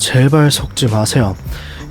제발 속지 마세요.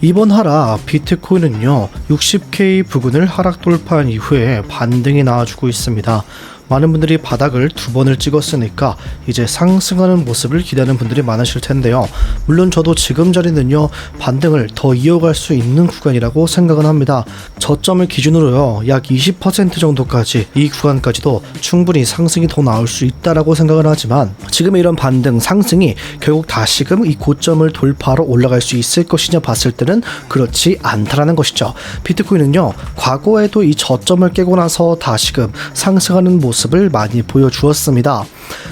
이번 하락 비트코인은요 60K 부근을 하락 돌파한 이후에 반등이 나와주고 있습니다. 많은 분들이 바닥을 2번을 찍었으니까 이제 상승하는 모습을 기대하는 분들이 많으실 텐데요. 물론 저도 지금 자리는요 반등을 더 이어갈 수 있는 구간이라고 생각은 합니다. 저점을 기준으로요 약 20% 정도까지 이 구간까지도 충분히 상승이 더 나올 수 있다라고 생각을 하지만 지금의 이런 반등 상승이 결국 다시금 이 고점을 돌파하러 올라갈 수 있을 것이냐 봤을 때는 그렇지 않다라는 것이죠. 비트코인은요 과거에도 이 저점을 깨고 나서 다시금 상승하는 모습을 많이 보여주었습니다.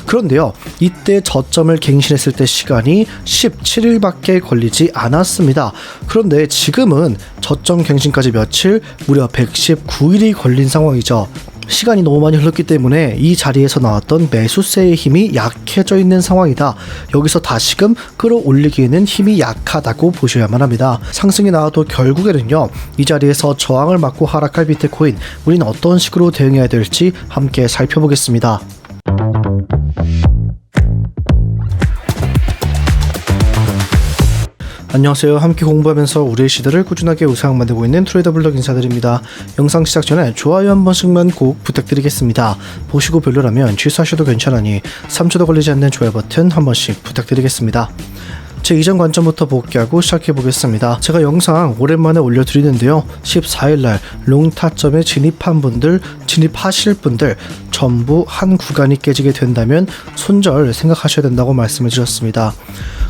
그런데요 이때 저점을 갱신했을 때 시간이 17일밖에 걸리지 않았습니다. 그런데 지금은 저점 갱신까지 며칠 무려 119일이 걸린 상황이죠. 시간이 너무 많이 흘렀기 때문에 이 자리에서 나왔던 매수세의 힘이 약해져 있는 상황이다. 여기서 다시금 끌어올리기에는 힘이 약하다고 보셔야만 합니다. 상승이 나와도 결국에는요 이 자리에서 저항을 맞고 하락할 비트코인, 우리는 어떤 식으로 대응해야 될지 함께 살펴보겠습니다. 안녕하세요. 함께 공부하면서 우리의 시대를 꾸준하게 우상 만들고 있는 트레이더 블ог 인사드립니다. 영상 시작 전에 좋아요 한 번씩만 꼭 부탁드리겠습니다. 보시고 별로라면 취소하셔도 괜찮으니 3초도 걸리지 않는 좋아요 버튼 한 번씩 부탁드리겠습니다. 제 이전 관점부터 복귀하고 시작해보겠습니다. 제가 영상 오랜만에 올려드리는데요. 14일날 롱타점에 진입하실 분들 전부 한 구간이 깨지게 된다면 손절 생각하셔야 된다고 말씀을 드렸습니다.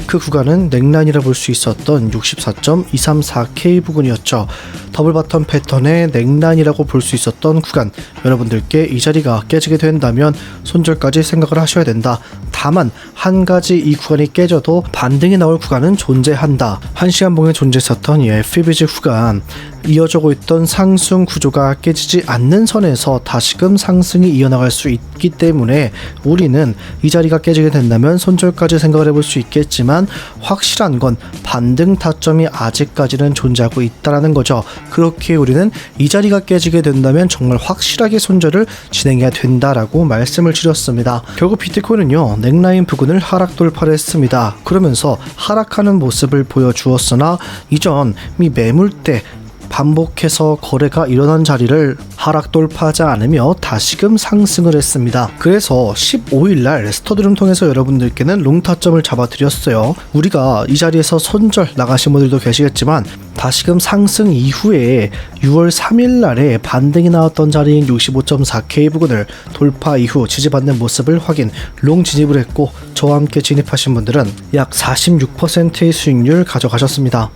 그 구간은 넥라인이라 볼 수 있었던 64.234K 부근이었죠. 더블 바텀 패턴의 넥라인이라고 볼 수 있었던 구간, 여러분들께 이 자리가 깨지게 된다면 손절까지 생각을 하셔야 된다. 다만 한 가지 이 구간이 깨져도 반등이 나올 구간은 존재한다. 1시간 봉에 존재했었던 이 FVG 구간, 이어지고 있던 상승 구조가 깨지지 않는 선에서 다시금 상승이 이어나갈 수 있기 때문에 우리는 이 자리가 깨지게 된다면 손절까지 생각을 해볼 수 있겠지만 확실한 건 반등 타점이 아직까지는 존재하고 있다는 거죠. 그렇게 우리는 이 자리가 깨지게 된다면 정말 확실하게 손절을 진행해야 된다라고 말씀을 드렸습니다. 결국 비트코인은요 넥라인 부근을 하락 돌파를 했습니다. 그러면서 하락하는 모습을 보여주었으나 이전 이 매물대 반복해서 거래가 일어난 자리를 하락 돌파하지 않으며 다시금 상승을 했습니다. 그래서 15일날 스터디룸 통해서 여러분들께는 롱타점을 잡아드렸어요. 우리가 이 자리에서 손절 나가신 분들도 계시겠지만 다시금 상승 이후에 6월 3일날에 반등이 나왔던 자리인 65.4K 부근을 돌파 이후 지지받는 모습을 확인, 롱 진입을 했고 저와 함께 진입하신 분들은 약 46%의 수익률 가져가셨습니다.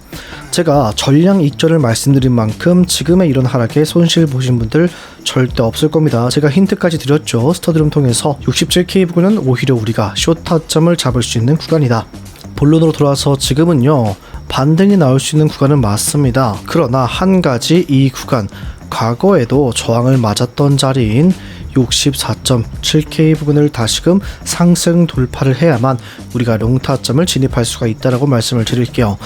제가 전량 익절을 말씀드린 만큼 지금의 이런 하락에 손실 보신 분들 절대 없을 겁니다. 제가 힌트까지 드렸죠. 스터디룸 통해서 67K 부근은 오히려 우리가 숏타점을 잡을 수 있는 구간이다. 본론으로 돌아와서 지금은요 반등이 나올 수 있는 구간은 맞습니다. 그러나 한 가지 이 구간, 과거에도 저항을 맞았던 자리인 64.7K 부근을 다시금 상승 돌파를 해야만 우리가 롱타점을 진입할 수가 있다라고 말씀을 드릴게요.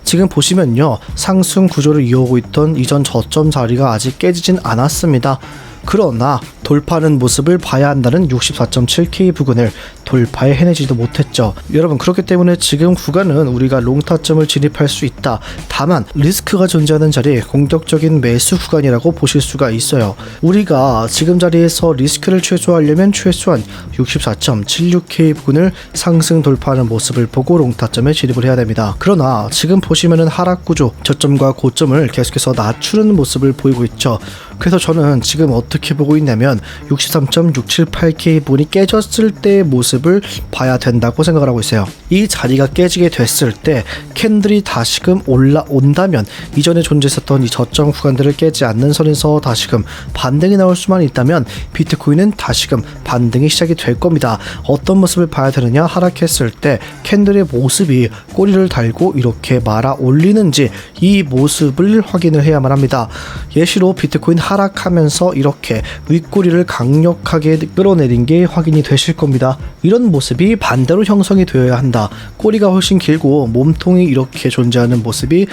지금 보시면요 상승 구조를 이어오고 있던 이전 저점 자리가 아직 깨지진 않았습니다. 그러나 돌파하는 모습을 봐야 한다는 64.7K 부근을 돌파해 해내지도 못했죠. 여러분, 그렇기 때문에 지금 구간은 우리가 롱타점을 진입할 수 있다. 다만 리스크가 존재하는 자리에 공격적인 매수 구간이라고 보실 수가 있어요. 우리가 지금 자리에서 리스크를 최소화하려면 최소한 64.76K 부근을 상승 돌파하는 모습을 보고 롱타점에 진입을 해야 됩니다. 그러나 지금 보시면은 하락 구조, 저점과 고점을 계속해서 낮추는 모습을 보이고 있죠. 그래서 저는 지금 어떻게 보고 있냐면 63.678K 부분이 깨졌을 때의 모습을 봐야 된다고 생각을 하고 있어요. 이 자리가 깨지게 됐을 때 캔들이 다시금 올라온다면 이전에 존재했었던 이 저점 구간들을 깨지 않는 선에서 다시금 반등이 나올 수만 있다면 비트코인은 다시금 반등이 시작이 될 겁니다. 어떤 모습을 봐야 되느냐, 하락했을 때 캔들의 모습이 꼬리를 달고 이렇게 말아 올리는지 이 모습을 확인을 해야만 합니다. 예시로 비트코인 하락하면서 이렇게 윗꼬리를 강력하게 끌어내린 게 확인이 되실 겁니다. 이런 모습이 반대로 형성이 되어야 한다. 꼬리가 훨씬 길고 몸통이 이렇게 존재하는 모습이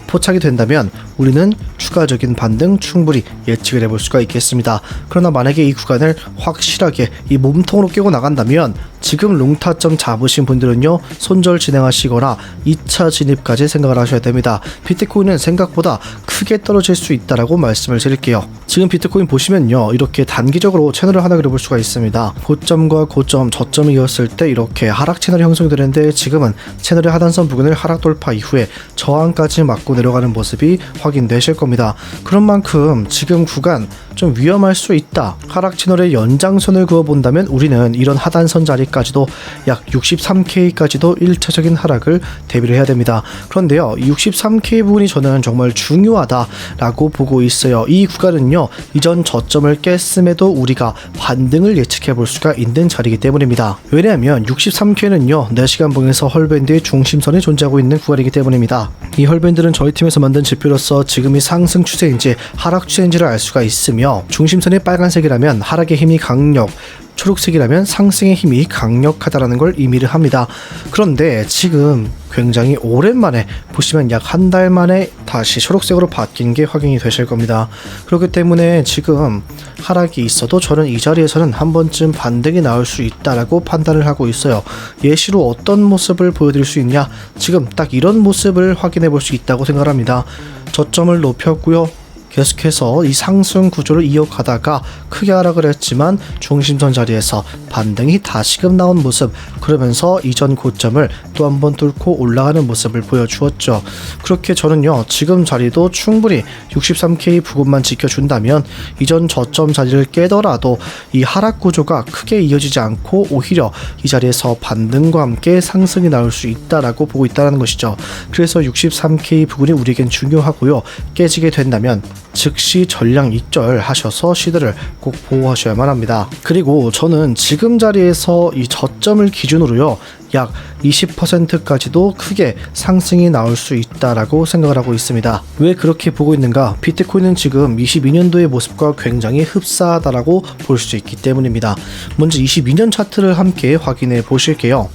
포착이 된다면 우리는 추가적인 반등 충분히 예측을 해볼 수가 있겠습니다. 그러나 만약에 이 구간을 확실하게 이 몸통으로 깨고 나간다면 지금 롱타점 잡으신 분들은요, 손절 진행하시거나 2차 진입까지 생각을 하셔야 됩니다. 비트코인은 생각보다 크게 떨어질 수 있다라고 말씀을 드릴게요. 지금 비트코인 보시면요, 이렇게 단기적으로 채널을 하나 그려볼 수가 있습니다. 고점과 고점, 저점이 이었을 때 이렇게 하락 채널이 형성이 되는데, 지금은 채널의 하단선 부근을 하락 돌파 이후에 저항까지 맞고 내려가는 모습이 확인되실 겁니다. 그런 만큼 지금 구간 좀 위험할 수 있다. 하락 채널의 연장선을 그어본다면 우리는 이런 하단선 자리까지도 약 63K까지도 1차적인 하락을 대비를 해야 됩니다. 그런데요, 이 63K 부분이 저는 정말 중요하다라고 보고 있어요. 이 구간은요, 이전 저점을 깼음에도 우리가 반등을 예측해 볼 수가 있는 자리이기 때문입니다. 왜냐하면 63K는요, 4시간 봉에서 헐밴드의 중심선이 존재하고 있는 구간이기 때문입니다. 이 헐밴드는 저희 팀에서 만든 지표로서 지금이 상승 추세인지 하락 추세인지를 알 수가 있으며, 중심선이 빨간색이라면 하락의 힘이 강력, 초록색이라면 상승의 힘이 강력하다라는 걸 의미를 합니다. 그런데 지금 굉장히 오랜만에 보시면 약 한 달 만에 다시 초록색으로 바뀐 게 확인이 되실 겁니다. 그렇기 때문에 지금 하락이 있어도 저는 이 자리에서는 한 번쯤 반등이 나올 수 있다라고 판단을 하고 있어요. 예시로 어떤 모습을 보여드릴 수 있냐? 지금 딱 이런 모습을 확인해 볼 수 있다고 생각합니다. 저점을 높였고요, 계속해서 이 상승 구조를 이어가다가 크게 하락을 했지만 중심선 자리에서 반등이 다시금 나온 모습, 그러면서 이전 고점을 또 한 번 뚫고 올라가는 모습을 보여주었죠. 그렇게 저는요, 지금 자리도 충분히 63K 부근만 지켜준다면 이전 저점 자리를 깨더라도 이 하락 구조가 크게 이어지지 않고 오히려 이 자리에서 반등과 함께 상승이 나올 수 있다라고 보고 있다는 것이죠. 그래서 63K 부근이 우리에겐 중요하고요, 깨지게 된다면 즉시 전량 익절하셔서 시드를 꼭 보호하셔야만 합니다. 그리고 저는 지금 자리에서 이 저점을 기준으로요, 약 20%까지도 크게 상승이 나올 수 있다라고 생각을 하고 있습니다. 왜 그렇게 보고 있는가? 비트코인은 지금 22년도의 모습과 굉장히 흡사하다라고 볼 수 있기 때문입니다. 먼저 22년 차트를 함께 확인해 보실게요.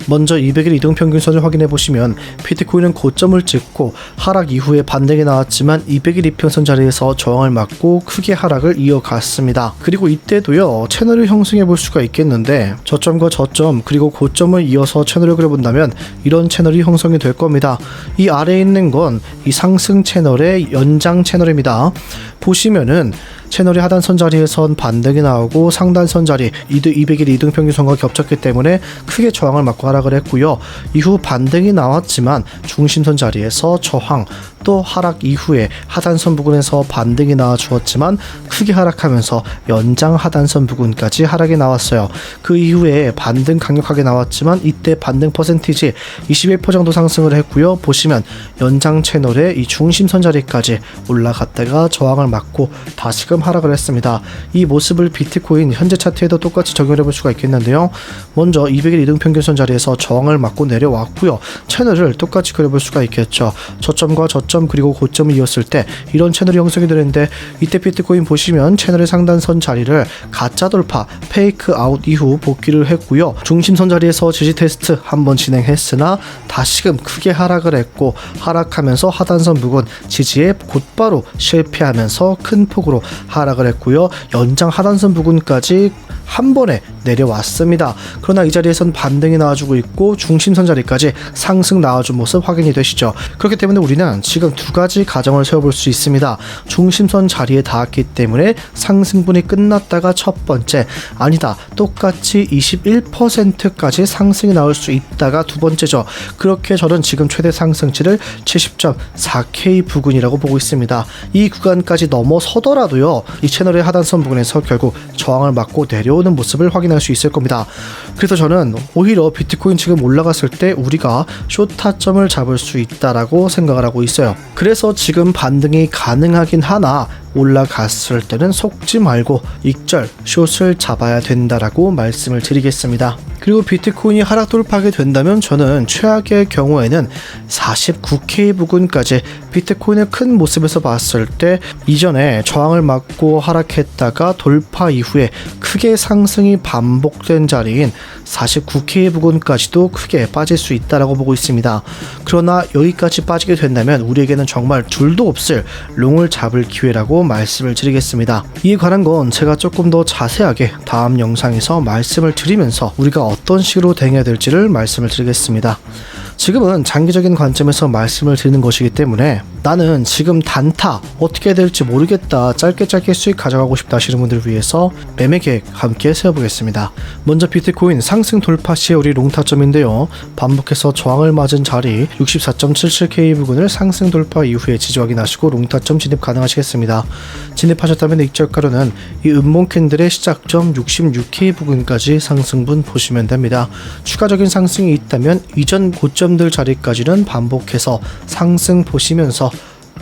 먼저 200일 이동평균선을 확인해 보시면 비트코인은 고점을 찍고 하락 이후에 반등이 나왔지만 200일 이평선 자리에서 저항을 맞고 크게 하락을 이어갔습니다. 그리고 이때도요, 채널을 형성해 볼 수가 있겠는데, 저점과 저점 그리고 고점을 이어서 채널을 그려본다면 이런 채널이 형성이 될 겁니다. 이 아래에 있는 건 이 상승 채널의 연장 채널입니다. 보시면은 채널의 하단선 자리에선 반등이 나오고 상단선 자리 200일 이등평균선과 겹쳤기 때문에 크게 저항을 맞고 하락을 했고요. 이후 반등이 나왔지만 중심선 자리에서 저항, 또 하락 이후에 하단선 부근에서 반등이 나와 주었지만 크게 하락하면서 연장 하단선 부근까지 하락이 나왔어요. 그 이후에 반등 강력하게 나왔지만 이때 반등 퍼센티지 21% 정도 상승을 했고요. 보시면 연장 채널의 이 중심선 자리까지 올라갔다가 저항을 맞고 다시금 하락을 했습니다. 이 모습을 비트코인 현재 차트에도 똑같이 적용해 볼 수가 있겠는데요. 먼저 200일 이등평균선 자리에서 저항을 맞고 내려왔고요. 채널을 똑같이 그려볼 수가 있겠죠. 저점과 저점 그리고 고점을 이었을 때 이런 채널이 형성이 되는데, 이때 비트코인 보시면 채널의 상단선 자리를 가짜 돌파, 페이크 아웃 이후 복귀를 했고요. 중심선 자리에서 지지 테스트 한번 진행했으나 다시금 크게 하락을 했고, 하락하면서 하단선 부근 지지에 곧바로 실패하면서 큰 폭으로 하락을 했고요. 연장 하단선 부근까지 한 번에 내려왔습니다. 그러나 이 자리에선 반등이 나와주고 있고 중심선 자리까지 상승 나와준 모습 확인이 되시죠. 그렇기 때문에 우리는 지금 두 가지 가정을 세워볼 수 있습니다. 중심선 자리에 닿았기 때문에 상승분이 끝났다가 첫 번째, 아니다, 똑같이 21%까지 상승이 나올 수 있다가 두 번째죠. 그렇게 저는 지금 최대 상승치를 70.4K 부근이라고 보고 있습니다. 이 구간까지 넘어서더라도요, 이 채널의 하단선 부근에서 결국 저항을 맞고 내려오는 모습을 확인할 수 있을 겁니다. 그래서 저는 오히려 비트코인 지금 올라갔을 때 우리가 숏타점을 잡을 수 있다라고 생각을 하고 있어요. 그래서 지금 반등이 가능하긴 하나 올라갔을 때는 속지 말고 익절 숏을 잡아야 된다라고 말씀을 드리겠습니다. 그리고 비트코인이 하락 돌파하게 된다면 저는 최악의 경우에는 49K 부근까지 비트코인의 큰 모습에서 봤을 때 이전에 저항을 맞고 하락했다가 돌파 이후에 크게 상승이 반복된 자리인 49K 부근까지도 크게 빠질 수 있다라고 보고 있습니다. 그러나 여기까지 빠지게 된다면 우리에게는 정말 둘도 없을 롱을 잡을 기회라고 말씀을 드리겠습니다. 이에 관한 건 제가 조금 더 자세하게 다음 영상에서 말씀을 드리면서 우리가 어떤 식으로 대응해야 될지를 말씀을 드리겠습니다. 지금은 장기적인 관점에서 말씀을 드리는 것이기 때문에 나는 지금 단타 어떻게 해야 될지 모르겠다, 짧게 수익 가져가고 싶다 하시는 분들을 위해서 매매 계획 함께 세워보겠습니다. 먼저 비트코인 상승 돌파 시에 우리 롱타점인데요, 반복해서 저항을 맞은 자리 64.77K 부근을 상승 돌파 이후에 지지 확인하시고 롱타점 진입 가능하시겠습니다. 진입하셨다면 익절가로는 이 음봉 캔들의 시작점 66K 부근까지 상승분 보시면 됩니다. 추가적인 상승이 있다면 이전 고점들 자리까지는 반복해서 상승 보시면서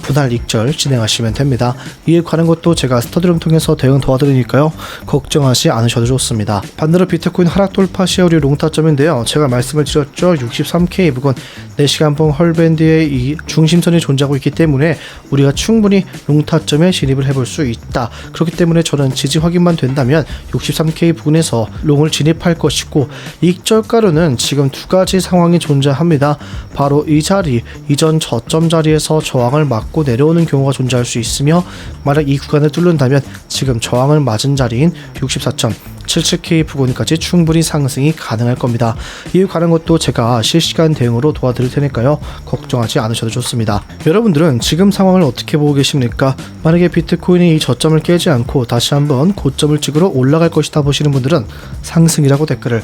분할 익절 진행하시면 됩니다. 이에 관한 것도 제가 스터디룸 통해서 대응 도와드리니까요, 걱정하지 않으셔도 좋습니다. 반대로 비트코인 하락 돌파 시에 우리 롱타점인데요, 제가 말씀을 드렸죠. 63K 부근 4시간봉 헐밴드에 이 중심선이 존재하고 있기 때문에 우리가 충분히 롱타점에 진입을 해볼 수 있다. 그렇기 때문에 저는 지지 확인만 된다면 63K 부근에서 롱을 진입할 것이고, 익절가로는 지금 두 가지 상황이 존재합니다. 바로 이 자리, 이전 저점 자리에서 저항을 맞고 내려오는 경우가 존재할 수 있으며, 만약 이 구간을 뚫는다면 지금 저항을 맞은 자리인 64.77K 부근까지 충분히 상승이 가능할 겁니다. 이에 관한 것도 제가 실시간 대응으로 도와드릴 테니까요, 걱정하지 않으셔도 좋습니다. 여러분들은 지금 상황을 어떻게 보고 계십니까? 만약에 비트코인이 이 저점을 깨지 않고 다시 한번 고점을 찍으러 올라갈 것이다 보시는 분들은 상승이라고 댓글을,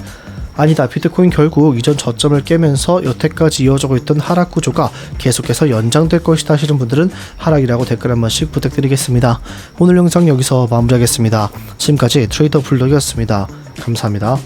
아니다, 비트코인 결국 이전 저점을 깨면서 여태까지 이어지고 있던 하락 구조가 계속해서 연장될 것이다 하시는 분들은 하락이라고 댓글 한 번씩 부탁드리겠습니다. 오늘 영상 여기서 마무리하겠습니다. 지금까지 트레이더 블록이었습니다. 감사합니다.